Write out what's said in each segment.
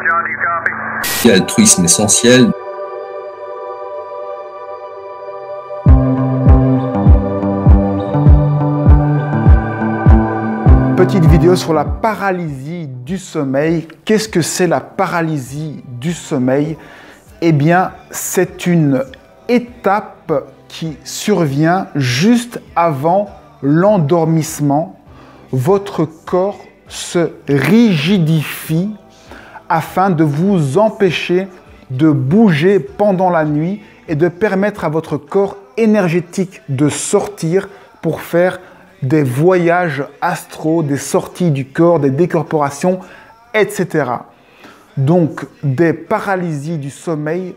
John, do you copy? Altruisme essentiel. Petite vidéo sur la paralysie du sommeil. Qu'est-ce que c'est la paralysie du sommeil? Eh bien, c'est une étape qui survient juste avant l'endormissement. Votre corps se rigidifie afin de vous empêcher de bouger pendant la nuit et de permettre à votre corps énergétique de sortir pour faire des voyages astraux, des sorties du corps, des décorporations, etc. Donc, des paralysies du sommeil,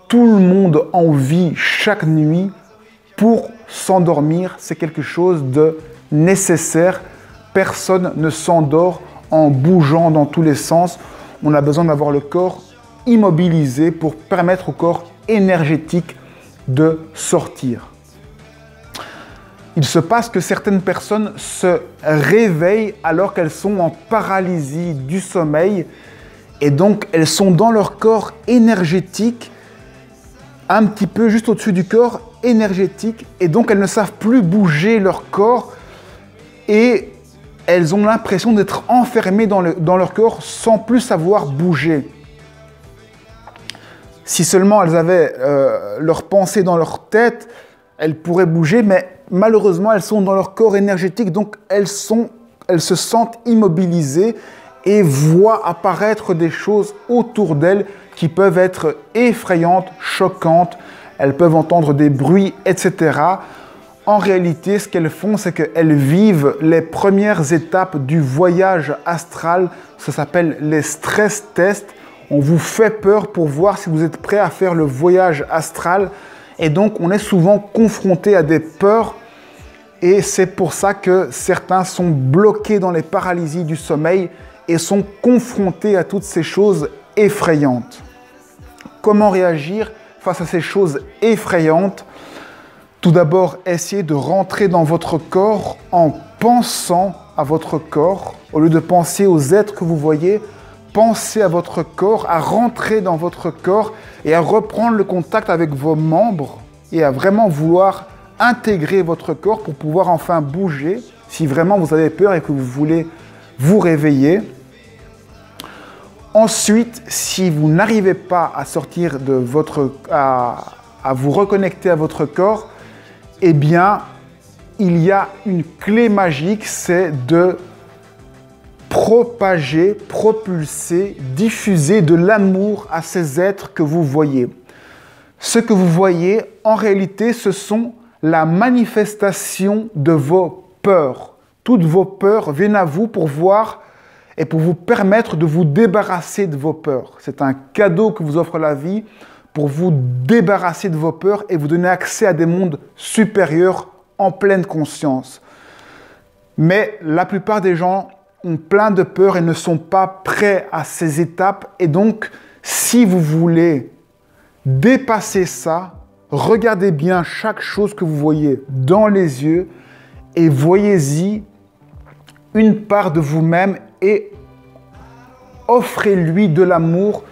tout le monde en vit chaque nuit. Pour s'endormir, c'est quelque chose de nécessaire. Personne ne s'endort en bougeant dans tous les sens. On a besoin d'avoir le corps immobilisé pour permettre au corps énergétique de sortir. Il se passe que certaines personnes se réveillent alors qu'elles sont en paralysie du sommeil et donc elles sont dans leur corps énergétique, un petit peu juste au-dessus du corps énergétique, et donc elles ne savent plus bouger leur corps et elles ont l'impression d'être enfermées dans leur corps sans plus savoir bouger. Si seulement elles avaient leurs pensées dans leur tête, elles pourraient bouger, mais malheureusement, elles sont dans leur corps énergétique, donc elles se sentent immobilisées et voient apparaître des choses autour d'elles qui peuvent être effrayantes, choquantes. Elles peuvent entendre des bruits, etc. En réalité, ce qu'elles font, c'est qu'elles vivent les premières étapes du voyage astral. Ça s'appelle les stress tests. On vous fait peur pour voir si vous êtes prêt à faire le voyage astral. Et donc, on est souvent confronté à des peurs. Et c'est pour ça que certains sont bloqués dans les paralysies du sommeil et sont confrontés à toutes ces choses effrayantes. Comment réagir face à ces choses effrayantes? Tout d'abord, essayez de rentrer dans votre corps en pensant à votre corps. Au lieu de penser aux êtres que vous voyez, pensez à votre corps, à rentrer dans votre corps et à reprendre le contact avec vos membres et à vraiment vouloir intégrer votre corps pour pouvoir enfin bouger si vraiment vous avez peur et que vous voulez vous réveiller. Ensuite, si vous n'arrivez pas à sortir de à vous reconnecter à votre corps, eh bien, il y a une clé magique, c'est de propager, propulser, diffuser de l'amour à ces êtres que vous voyez. Ce que vous voyez, en réalité, ce sont la manifestation de vos peurs. Toutes vos peurs viennent à vous pour voir et pour vous permettre de vous débarrasser de vos peurs. C'est un cadeau que vous offre la vie pour vous débarrasser de vos peurs et vous donner accès à des mondes supérieurs en pleine conscience. Mais la plupart des gens ont plein de peurs et ne sont pas prêts à ces étapes. Et donc, si vous voulez dépasser ça, regardez bien chaque chose que vous voyez dans les yeux et voyez-y une part de vous-même et offrez-lui de l'amour.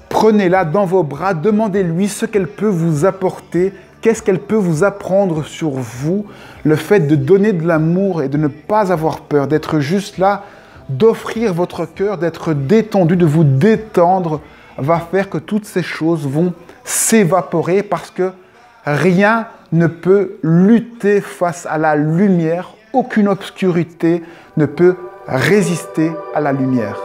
Prenez-la dans vos bras, demandez-lui ce qu'elle peut vous apporter, qu'est-ce qu'elle peut vous apprendre sur vous. Le fait de donner de l'amour et de ne pas avoir peur, d'être juste là, d'offrir votre cœur, d'être détendu, de vous détendre, va faire que toutes ces choses vont s'évaporer parce que rien ne peut lutter face à la lumière. Aucune obscurité ne peut résister à la lumière.